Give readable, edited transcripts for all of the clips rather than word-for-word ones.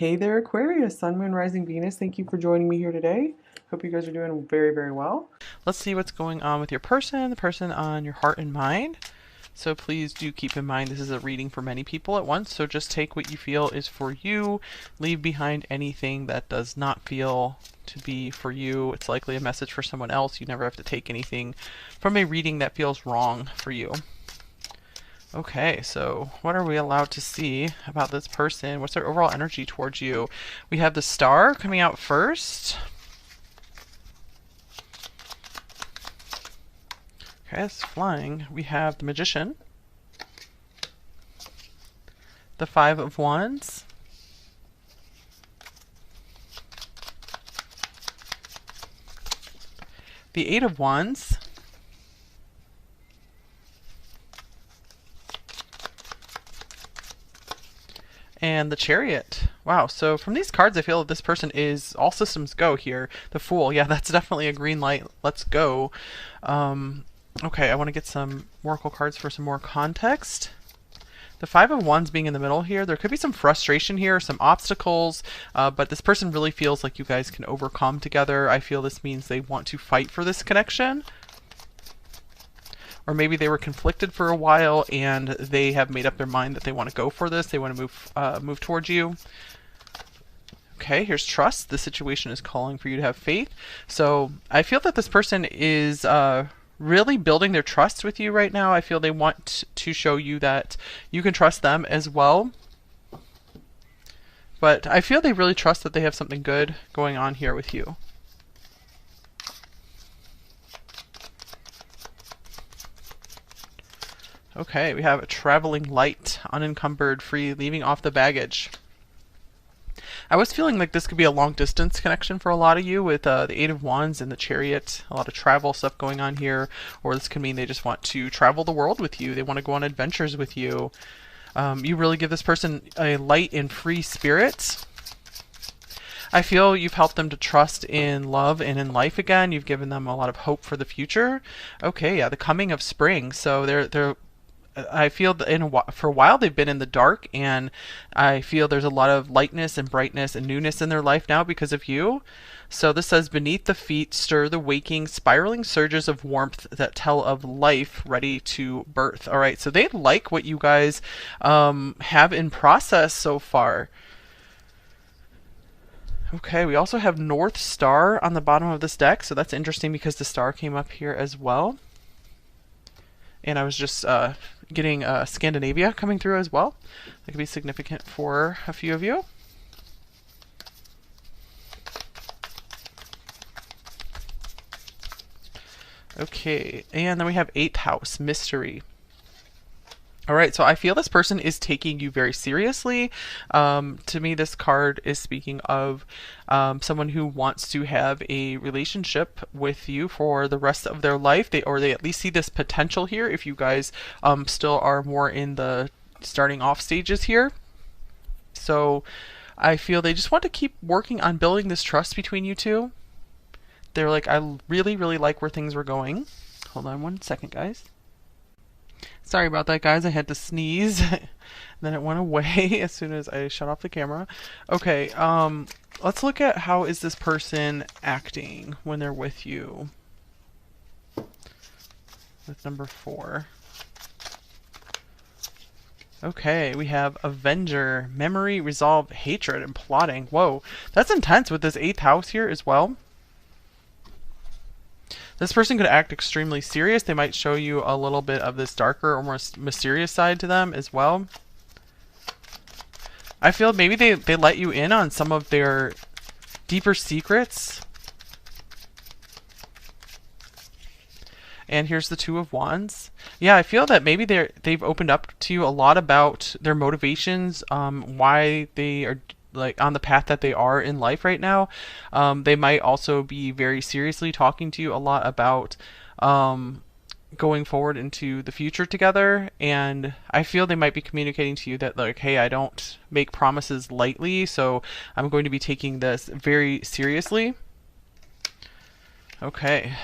Hey there, Aquarius, Sun, Moon, Rising, Venus. Thank you for joining me here today. Hope you guys are doing very, very well. Let's see what's going on with your person, the person on your heart and mind. So please do keep in mind this is a reading for many people at once, so just take what you feel is for you. Leave behind anything that does not feel to be for you. It's likely a message for someone else. You never have to take anything from a reading that feels wrong for you. Okay, so what are we allowed to see about this person? What's their overall energy towards you? We have the Star coming out first. Okay, it's flying. We have the Magician. The Five of Wands. The Eight of Wands. And the Chariot. Wow, so from these cards, I feel that this person is all systems go here. The Fool, yeah, that's definitely a green light. Let's go. Okay, I want to get some Oracle cards for some more context. The Five of Wands being in the middle here, there could be some frustration here, some obstacles, but this person really feels like you guys can overcome together. I feel this means they want to fight for this connection. Or maybe they were conflicted for a while and they have made up their mind that they want to go for this. They want to move towards you. Okay, here's trust. The situation is calling for you to have faith. So I feel that this person is really building their trust with you right now. I feel they want to show you that you can trust them as well. But I feel they really trust that they have something good going on here with you. Okay, we have a traveling light, unencumbered, free, leaving off the baggage. I was feeling like this could be a long distance connection for a lot of you with the Eight of Wands and the Chariot. A lot of travel stuff going on here. Or this could mean they just want to travel the world with you. They want to go on adventures with you. You really give this person a light and free spirit. I feel you've helped them to trust in love and in life again. You've given them a lot of hope for the future. Okay, yeah, the coming of spring. So they're I feel that for a while they've been in the dark, and I feel there's a lot of lightness and brightness and newness in their life now because of you. So this says, beneath the feet stir the waking, spiraling surges of warmth that tell of life ready to birth. All right, so they like what you guys have in process so far. Okay, we also have North Star on the bottom of this deck, so that's interesting because the star came up here as well. And I was just getting Scandinavia coming through as well. That could be significant for a few of you. Okay, and then we have 8th house, mystery. All right, so I feel this person is taking you very seriously. To me, this card is speaking of someone who wants to have a relationship with you for the rest of their life. They at least see this potential here if you guys still are more in the starting off stages here. So I feel they just want to keep working on building this trust between you two. They're like, I really, really like where things were going. Hold on one second, guys. Sorry about that, guys. I had to sneeze. Then it went away as soon as I shut off the camera. Okay, let's look at how is this person acting when they're with you. With number 4. Okay, we have Avenger, memory, resolve, hatred, and plotting. Whoa, that's intense with this 8th house here as well. This person could act extremely serious. They might show you a little bit of this darker or more mysterious side to them as well. I feel maybe they let you in on some of their deeper secrets. And here's the Two of Wands. Yeah, I feel that maybe they've opened up to you a lot about their motivations, why they are like on the path that they are in life right now. They might also be very seriously talking to you a lot about going forward into the future together, and I feel they might be communicating to you that like, hey, I don't make promises lightly, so I'm going to be taking this very seriously. Okay,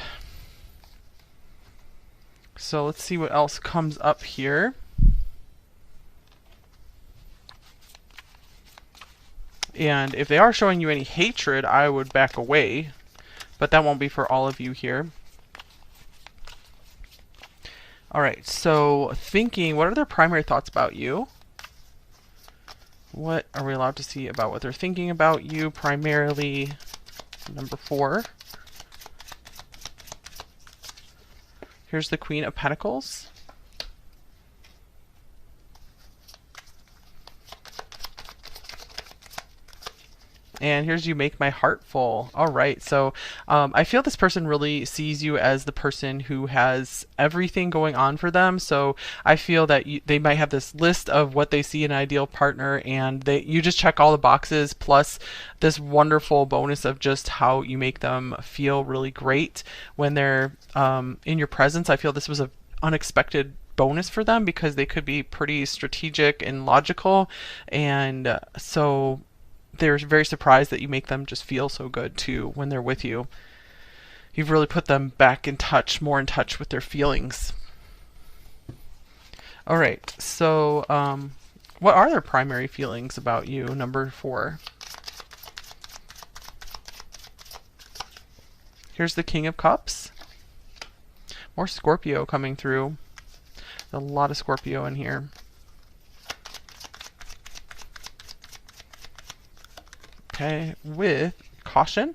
so let's see what else comes up here. And if they are showing you any hatred, I would back away. But that won't be for all of you here. Alright, so thinking, what are their primary thoughts about you? What are we allowed to see about what they're thinking about you? Primarily, number 4. Here's the Queen of Pentacles. And here's You Make My Heart Full. All right, so I feel this person really sees you as the person who has everything going on for them. So I feel that they might have this list of what they see in an ideal partner, and you just check all the boxes, plus this wonderful bonus of just how you make them feel really great when they're in your presence. I feel this was an unexpected bonus for them because they could be pretty strategic and logical, and so they're very surprised that you make them just feel so good too when they're with you. You've really put them back in touch, more in touch with their feelings. All right, so what are their primary feelings about you, number 4? Here's the King of Cups. More Scorpio coming through. A lot of Scorpio in here. Okay, with caution.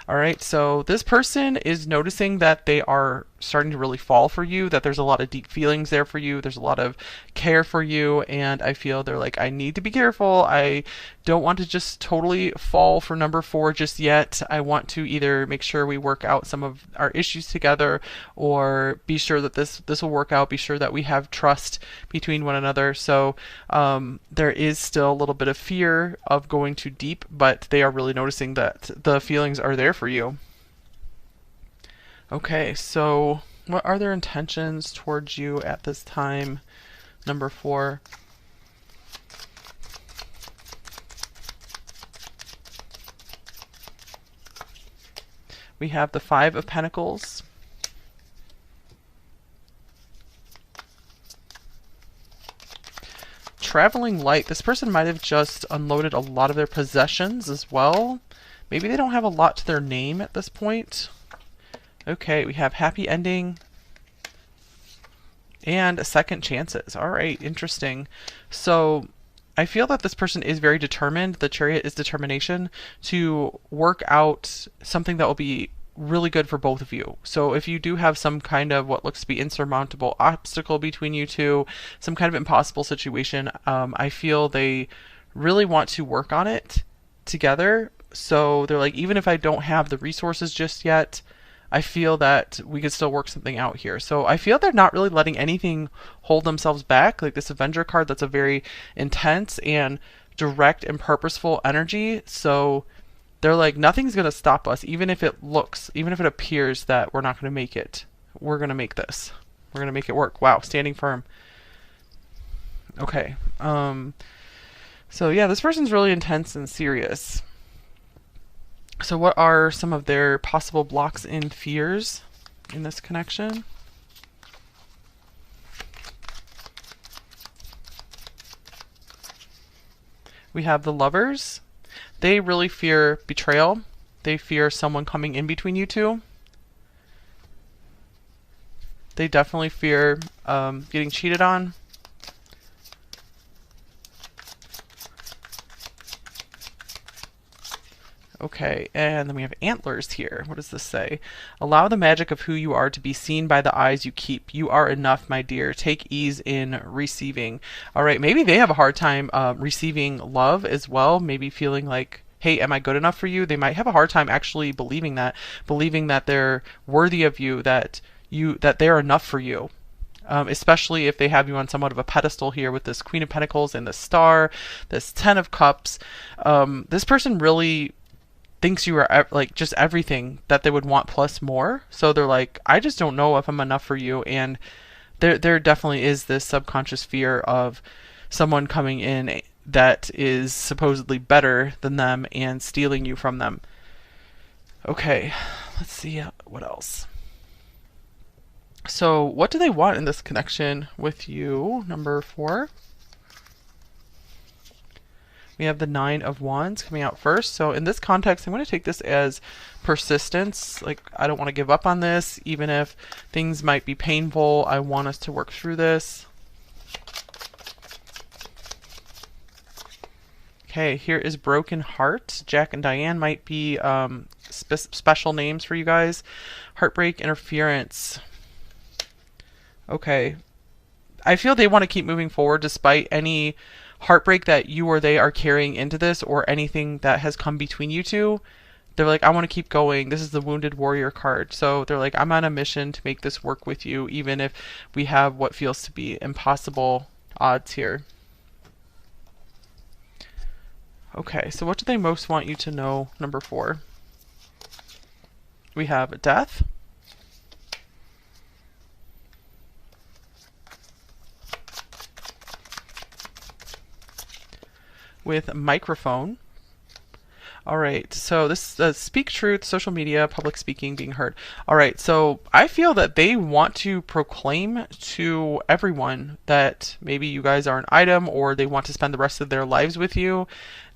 All right, so this person is noticing that they are starting to really fall for you, that there's a lot of deep feelings there for you, there's a lot of care for you, and I feel they're like, I need to be careful. I don't want to just totally fall for number 4 just yet. I want to either make sure we work out some of our issues together, or be sure that this will work out, be sure that we have trust between one another. So there is still a little bit of fear of going too deep, but they are really noticing that the feelings are there for you. Okay, so what are their intentions towards you at this time, number 4? We have the 5 of Pentacles. Traveling light. This person might have just unloaded a lot of their possessions as well. Maybe they don't have a lot to their name at this point. Okay, we have happy ending and second chances. All right, interesting. So I feel that this person is very determined. The Chariot is determination to work out something that will be really good for both of you. So if you do have some kind of what looks to be insurmountable obstacle between you two, some kind of impossible situation, I feel they really want to work on it together. So they're like, even if I don't have the resources just yet, I feel that we could still work something out here. So I feel they're not really letting anything hold themselves back. Like this Avenger card, that's a very intense and direct and purposeful energy. So they're like, nothing's going to stop us, even if it appears that we're not going to make it. We're going to make this. We're going to make it work. Wow, standing firm. Okay. So yeah, this person's really intense and serious. So what are some of their possible blocks and fears in this connection? We have the Lovers. They really fear betrayal. They fear someone coming in between you two. They definitely fear getting cheated on. Okay, and then we have Antlers here. What does this say? Allow the magic of who you are to be seen by the eyes you keep. You are enough, my dear. Take ease in receiving. All right, maybe they have a hard time receiving love as well. Maybe feeling like, hey, am I good enough for you? They might have a hard time actually believing that they're worthy of you, that they're enough for you. Especially if they have you on somewhat of a pedestal here with this Queen of Pentacles and the Star, this 10 of Cups. This person really thinks you are like just everything that they would want plus more. So they're like, I just don't know if I'm enough for you. And there definitely is this subconscious fear of someone coming in that is supposedly better than them and stealing you from them. Okay, let's see what else. So what do they want in this connection with you, number 4? We have the Nine of Wands coming out first. So in this context, I'm going to take this as persistence. Like, I don't want to give up on this, even if things might be painful. I want us to work through this. Okay, here is Broken Heart. Jack and Diane might be special names for you guys. Heartbreak, interference. Okay. I feel they want to keep moving forward despite any heartbreak that you or they are carrying into this, or anything that has come between you two. They're like, I want to keep going. This is the Wounded Warrior card. So they're like, I'm on a mission to make this work with you, even if we have what feels to be impossible odds here. Okay, so what do they most want you to know, number 4? We have death. With microphone. All right, so this speak truth, social media, public speaking, being heard. All right, so I feel that they want to proclaim to everyone that maybe you guys are an item, or they want to spend the rest of their lives with you.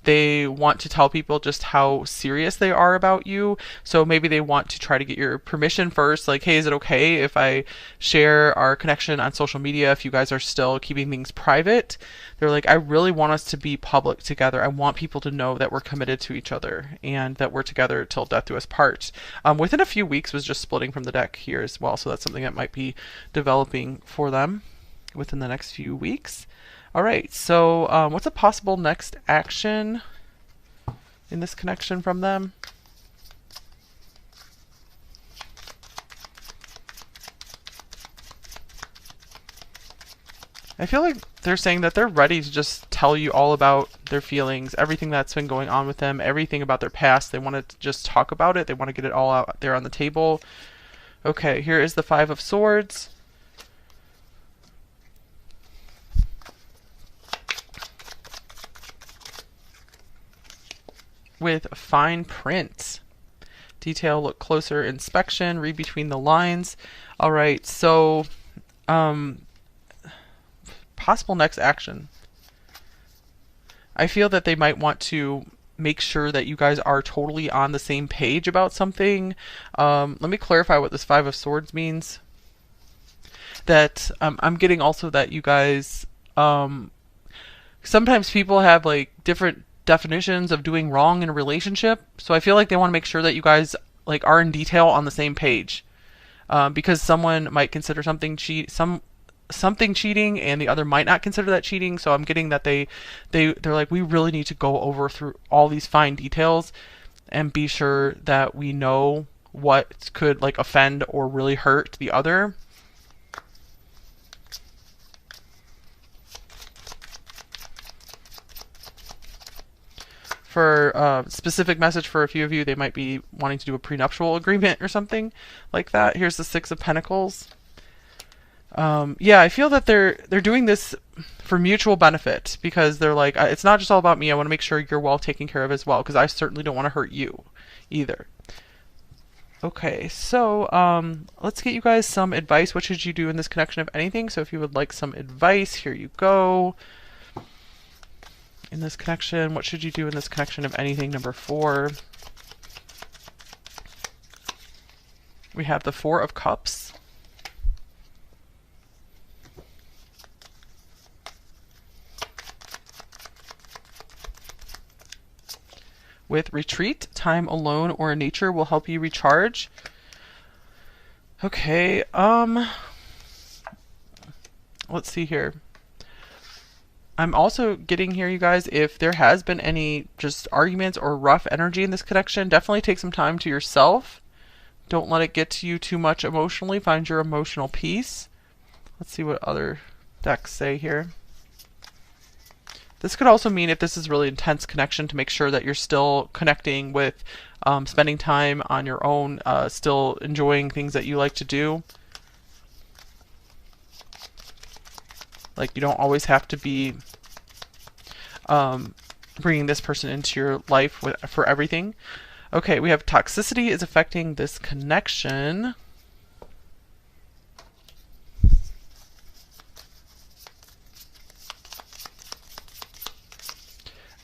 They want to tell people just how serious they are about you. So maybe they want to try to get your permission first. Like, hey, is it okay if I share our connection on social media if you guys are still keeping things private? They're like, I really want us to be public together. I want people to know that we're committed to each other and that we're together till death do us part. Within a few weeks was just splitting from the deck here as well. So that's something that might be developing for them within the next few weeks. All right, so what's a possible next action in this connection from them? I feel like they're saying that they're ready to just tell you all about their feelings, everything that's been going on with them, everything about their past. They want to just talk about it. They want to get it all out there on the table. Okay, here is the Five of Swords. With fine print. Detail, look closer, inspection, read between the lines. All right, so possible next action. I feel that they might want to make sure that you guys are totally on the same page about something. Let me clarify what this Five of Swords means. That I'm getting also that you guys, sometimes people have like different definitions of doing wrong in a relationship. So I feel like they want to make sure that you guys like are in detail on the same page, because someone might consider something cheating and the other might not consider that cheating. So I'm getting that they're like, we really need to go over through all these fine details and be sure that we know what could like offend or really hurt the other. For specific message for a few of you, they might be wanting to do a prenuptial agreement or something like that. Here's the Six of Pentacles. Yeah, I feel that they're doing this for mutual benefit, because they're like, it's not just all about me. I want to make sure you're well taken care of as well, because I certainly don't want to hurt you either. Okay, so let's get you guys some advice. What should you do in this connection, if anything? So if you would like some advice, here you go. In this connection, what should you do in this connection, if anything? Number 4. We have the Four of Cups. With retreat, time alone or in nature will help you recharge. Okay, let's see here. I'm also getting here, you guys, if there has been any just arguments or rough energy in this connection, definitely take some time to yourself. Don't let it get to you too much emotionally. Find your emotional peace. Let's see what other decks say here. This could also mean, if this is really intense connection, to make sure that you're still connecting with, spending time on your own, still enjoying things that you like to do. Like, you don't always have to be bringing this person into your life for everything. Okay, we have toxicity is affecting this connection.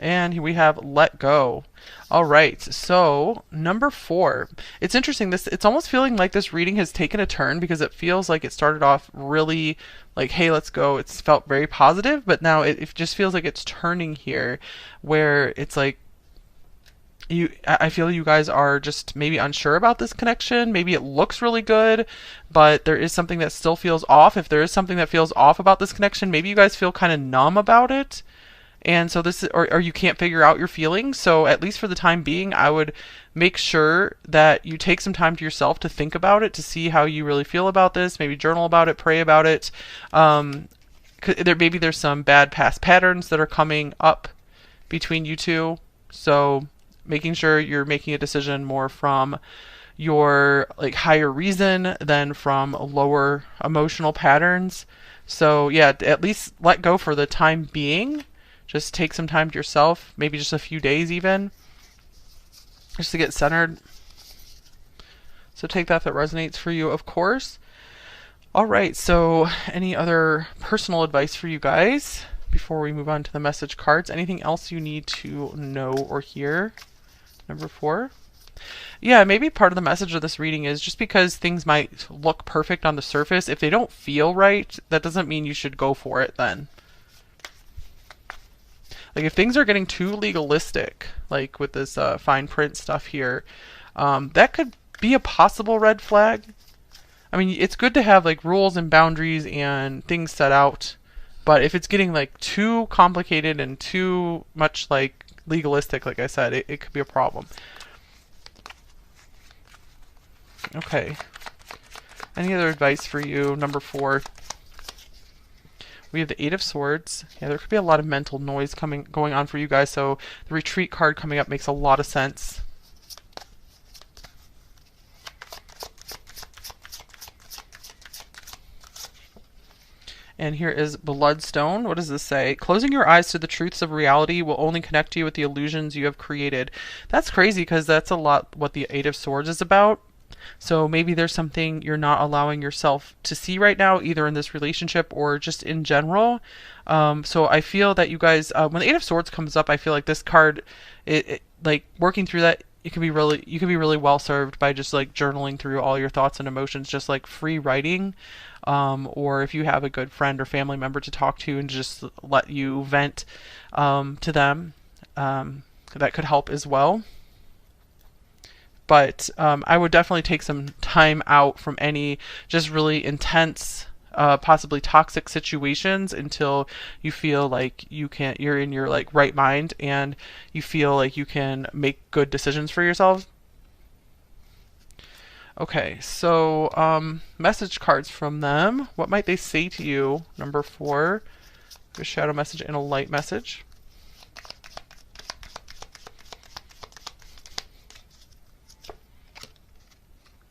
And we have let go. All right, so number 4. It's interesting. It's almost feeling like this reading has taken a turn because it feels like it started off really like, hey, let's go. It's felt very positive, but now it just feels like it's turning here, where it's like I feel you guys are just maybe unsure about this connection. Maybe it looks really good, but there is something that still feels off. If there is something that feels off about this connection, maybe you guys feel kind of numb about it. And so this, or you can't figure out your feelings. So at least for the time being, I would make sure that you take some time to yourself to think about it, to see how you really feel about this. Maybe journal about it, pray about it. Maybe there's some bad past patterns that are coming up between you two. So making sure you're making a decision more from your like higher reason than from lower emotional patterns. So yeah, at least let go for the time being. Just take some time to yourself, maybe just a few days even, just to get centered. So take that if that resonates for you, of course. All right, so any other personal advice for you guys before we move on to the message cards? Anything else you need to know or hear? Number 4. Yeah, maybe part of the message of this reading is just because things might look perfect on the surface, if they don't feel right, that doesn't mean you should go for it then. Like if things are getting too legalistic, like with this fine print stuff here, that could be a possible red flag. I mean, it's good to have like rules and boundaries and things set out, but if it's getting like too complicated and too much like legalistic, like I said, it could be a problem. Okay. Any other advice for you? Number 4. We have the 8 of Swords. Yeah, there could be a lot of mental noise going on for you guys, so the Retreat card coming up makes a lot of sense. And here is Bloodstone. What does this say? Closing your eyes to the truths of reality will only connect you with the illusions you have created. That's crazy because that's a lot what the 8 of Swords is about. So maybe there's something you're not allowing yourself to see right now, either in this relationship or just in general. So I feel that you guys, when the 8 of Swords comes up, I feel like this card, like working through that, you can be really well served by just like journaling through all your thoughts and emotions, just like free writing. Or if you have a good friend or family member to talk to and just let you vent to them, that could help as well. But I would definitely take some time out from any just really intense, possibly toxic situations until you feel like you're in your like right mind and you feel like you can make good decisions for yourself. Okay, so message cards from them. What might they say to you? Number 4, a shadow message and a light message.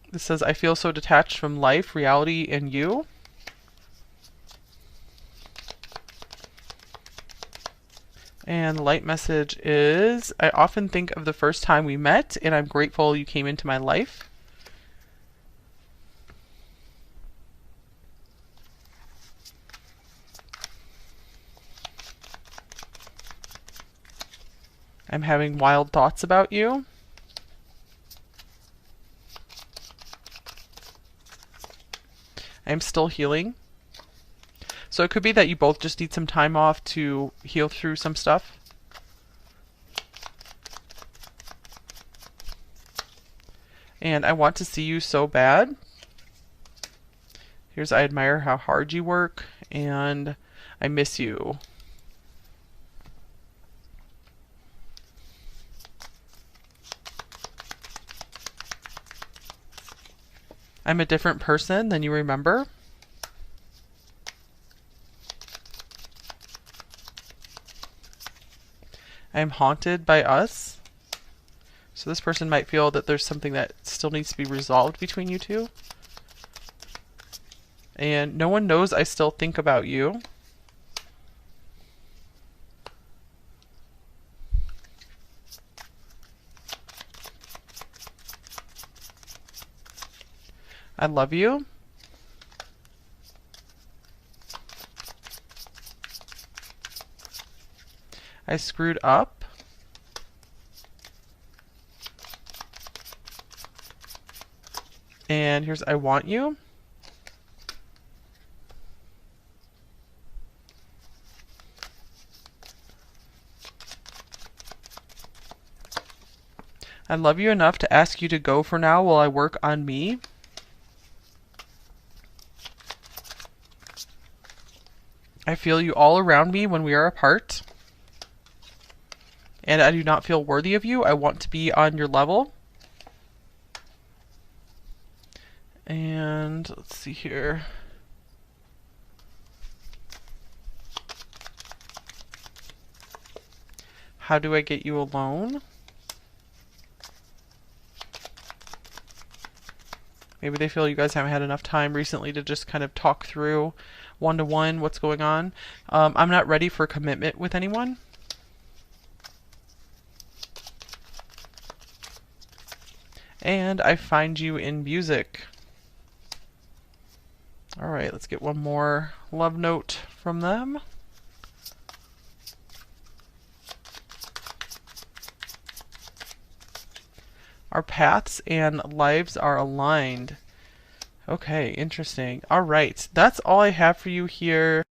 This says, I feel so detached from life, reality, and you. And the light message is, I often think of the first time we met, and I'm grateful you came into my life. I'm having wild thoughts about you. I'm still healing. So it could be that you both just need some time off to heal through some stuff. And I want to see you so bad. Here's, I admire how hard you work, and I miss you. I'm a different person than you remember. I'm haunted by us. So this person might feel that there's something that still needs to be resolved between you two. And no one knows I still think about you. I love you. I screwed up. And here's I want you. I love you enough to ask you to go for now while I work on me. I feel you all around me when we are apart. And I do not feel worthy of you. I want to be on your level. And let's see here. How do I get you alone? Maybe they feel you guys haven't had enough time recently to just kind of talk through one-to-one what's going on. I'm not ready for commitment with anyone. And I find you in music. All right, let's get one more love note from them. Our paths and lives are aligned. Okay, interesting. All right, that's all I have for you here.